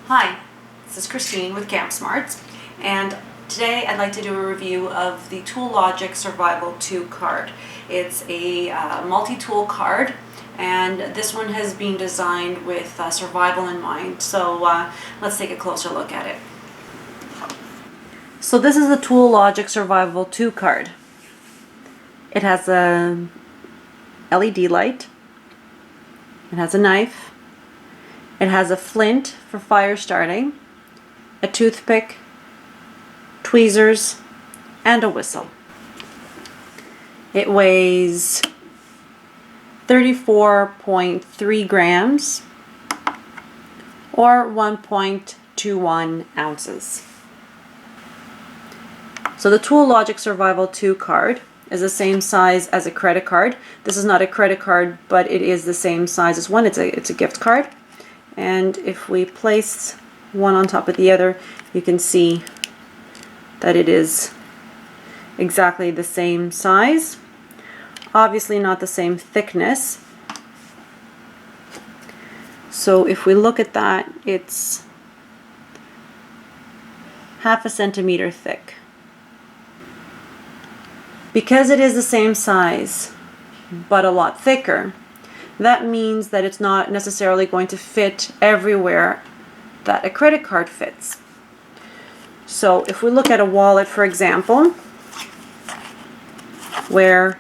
Hi, this is Christine with Camp Smarts, and today I'd like to do a review of the Tool Logic Survival 2 card. It's a multi-tool card, and this one has been designed with survival in mind, so let's take a closer look at it. So this is the Tool Logic Survival 2 card. It has a LED light, it has a knife, it has a flint for fire starting, a toothpick, tweezers, and a whistle. It weighs 34.3 grams or 1.21 ounces. So the Tool Logic Survival 2 card is the same size as a credit card. This is not a credit card, but it is the same size as one. It's a gift card. And if we place one on top of the other, you can see that it is exactly the same size. Obviously not the same thickness. So if we look at that, it's half a centimeter thick. Because it is the same size, but a lot thicker, that means that it's not necessarily going to fit everywhere that a credit card fits. So if we look at a wallet, for example, where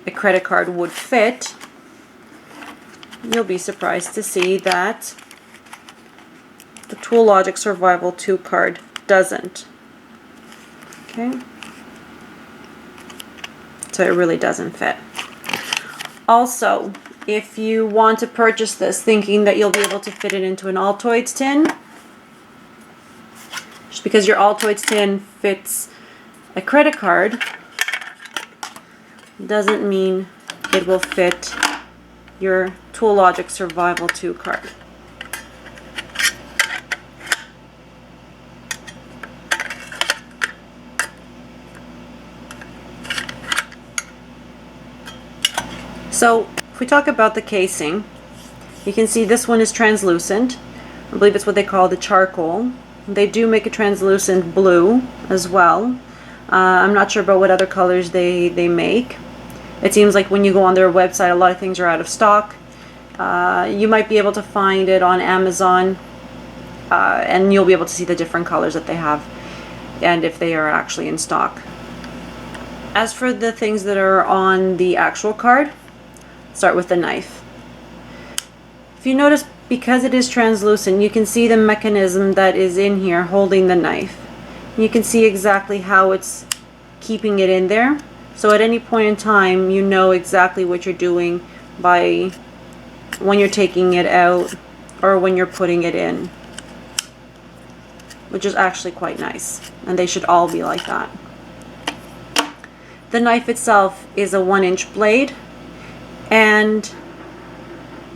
a credit card would fit, you'll be surprised to see that the Tool Logic Survival 2 card doesn't. Okay? So it really doesn't fit. Also, if you want to purchase this thinking that you'll be able to fit it into an Altoids tin, just because your Altoids tin fits a credit card doesn't mean it will fit your Tool Logic Survival 2 card. So if we talk about the casing, you can see this one is translucent. I believe it's what they call the charcoal. They do make a translucent blue as well. I'm not sure about what other colors they make. It seems like when you go on their website, a lot of things are out of stock. You might be able to find it on Amazon, and you'll be able to see the different colors that they have and if they are actually in stock. As for the things that are on the actual card, start with the knife. If you notice, because it is translucent, you can see the mechanism that is in here holding the knife. You can see exactly how it's keeping it in there. So at any point in time, you know exactly what you're doing by when you're taking it out or when you're putting it in, which is actually quite nice. And they should all be like that. The knife itself is a 1-inch blade, and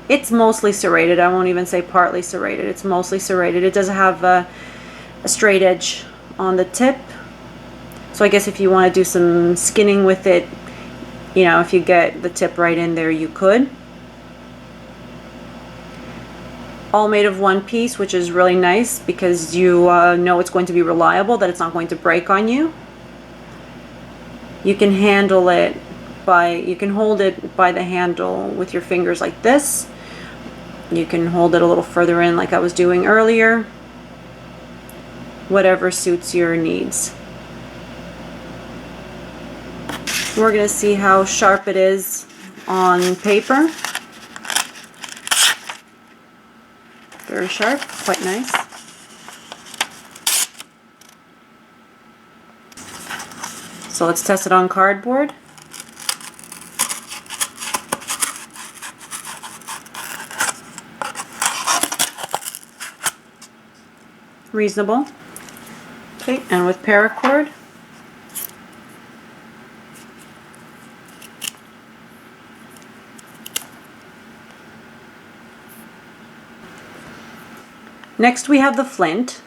it's mostly serrated. I won't even say partly serrated. It's mostly serrated. It does have a straight edge on the tip. So I guess if you want to do some skinning with it, you know, if you get the tip right in there, you could. All made of one piece, which is really nice because you know it's going to be reliable, that it's not going to break on you. You can handle it you can hold it by the handle with your fingers like this. You can hold it a little further in like I was doing earlier. Whatever suits your needs. We're going to see how sharp it is on paper. Very sharp, quite nice. So let's test it on cardboard. Reasonable. Okay, and with paracord. Next we have the flint,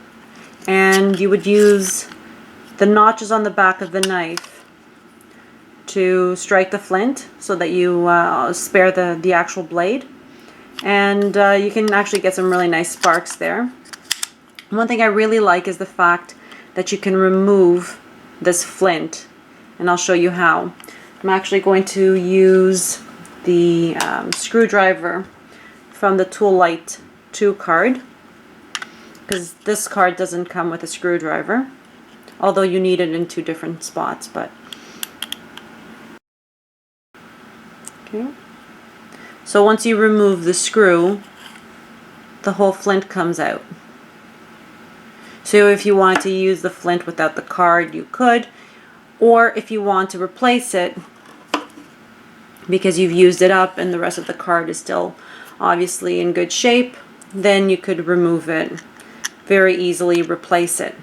and you would use the notches on the back of the knife to strike the flint so that you spare the actual blade. And you can actually get some really nice sparks there. One thing I really like is the fact that you can remove this flint, and I'll show you how. I'm actually going to use the screwdriver from the Tool Light 2 card, because this card doesn't come with a screwdriver, although you need it in 2 different spots. But okay, so once you remove the screw, the whole flint comes out. So if you wanted to use the flint without the card, you could, or if you want to replace it because you've used it up and the rest of the card is still obviously in good shape, then you could remove it, very easily replace it.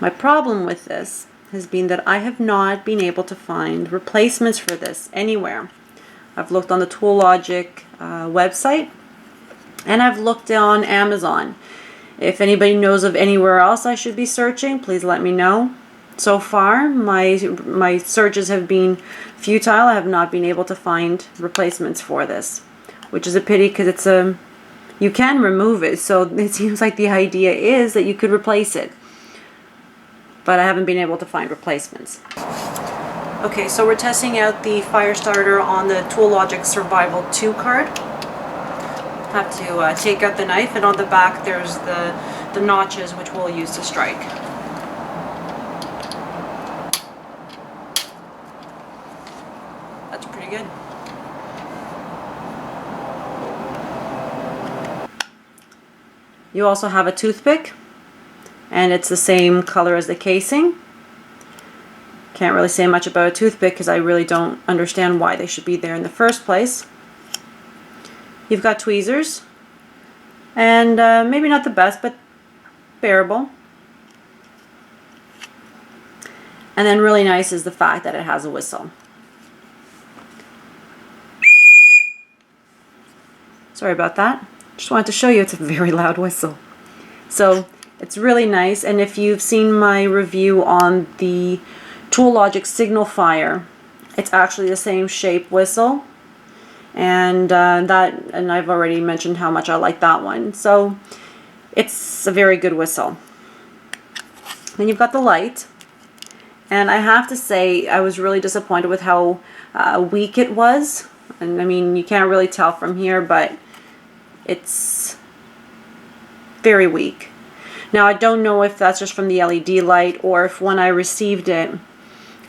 My problem with this has been that I have not been able to find replacements for this anywhere. I've looked on the Tool Logic website, and I've looked on Amazon. If anybody knows of anywhere else I should be searching, please let me know. So far, my searches have been futile. I have not been able to find replacements for this, which is a pity because it's you can remove it. So it seems like the idea is that you could replace it, but I haven't been able to find replacements. Okay, so we're testing out the fire starter on the Tool Logic Survival 2 card. Have to take out the knife, and on the back there's the notches which we'll use to strike. That's pretty good. You also have a toothpick, and it's the same color as the casing. Can't really say much about a toothpick because I really don't understand why they should be there in the first place. You've got tweezers, and maybe not the best, but bearable. And then really nice is the fact that it has a whistle. Sorry about that. Just wanted to show you it's a very loud whistle. So it's really nice, and if you've seen my review on the Tool Logic Signal Fire, it's actually the same shape whistle. And I've already mentioned how much I like that one. So it's a very good whistle. Then you've got the light, and I have to say I was really disappointed with how weak it was. And I mean, you can't really tell from here, but it's very weak. Now I don't know if that's just from the LED light, or if when I received it,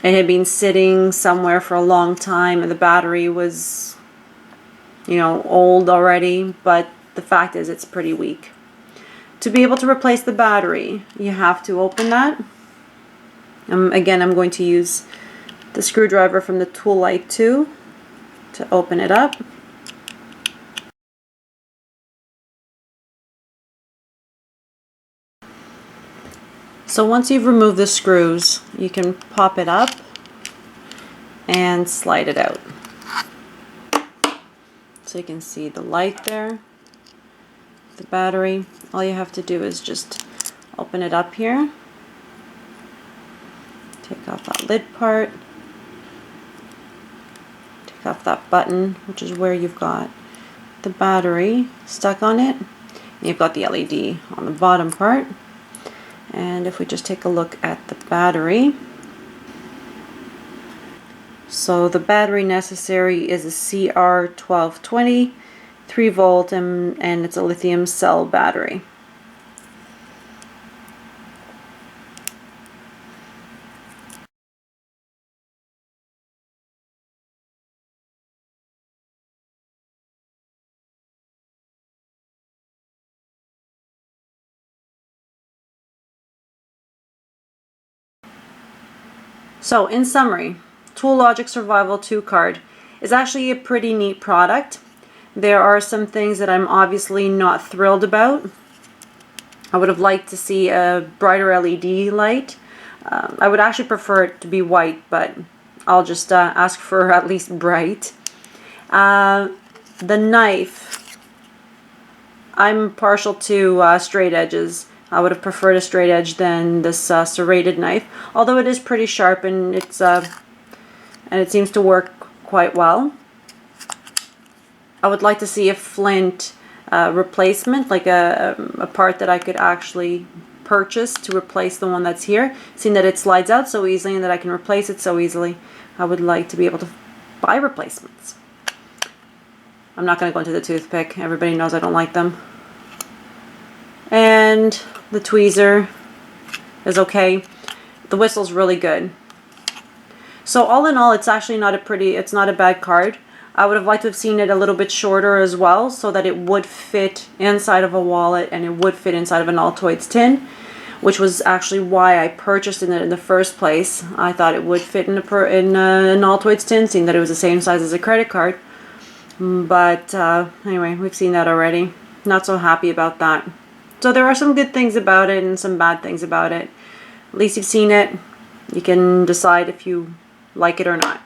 it had been sitting somewhere for a long time and the battery was, you know, old already, but the fact is it's pretty weak. To be able to replace the battery, you have to open that. Again, I'm going to use the screwdriver from the Tool Light 2 to open it up. So once you've removed the screws, you can pop it up and slide it out. So you can see the light there, the battery. All you have to do is just open it up here, take off that lid part, take off that button, which is where you've got the battery stuck on it, and you've got the LED on the bottom part. And if we just take a look at the battery, so the battery necessary is a CR1220, 3 volt, and it's a lithium cell battery. So in summary, Tool Logic Survival 2 card is actually a pretty neat product. There are some things that I'm obviously not thrilled about. I would have liked to see a brighter LED light. I would actually prefer it to be white, but I'll just ask for at least bright. The knife, I'm partial to straight edges. I would have preferred a straight edge than this serrated knife, although it is pretty sharp and it seems to work quite well. I would like to see a flint replacement, like a part that I could actually purchase to replace the one that's here. Seeing that it slides out so easily and that I can replace it so easily, I would like to be able to buy replacements. I'm not going to go into the toothpick. Everybody knows I don't like them. And the tweezer is okay. The whistle's really good. So all in all, it's actually not it's not a bad card. I would have liked to have seen it a little bit shorter as well, so that it would fit inside of a wallet and it would fit inside of an Altoids tin, which was actually why I purchased it in the first place. I thought it would fit in an Altoids tin, seeing that it was the same size as a credit card. But anyway, we've seen that already. Not so happy about that. So there are some good things about it and some bad things about it. At least you've seen it. You can decide if you like it or not.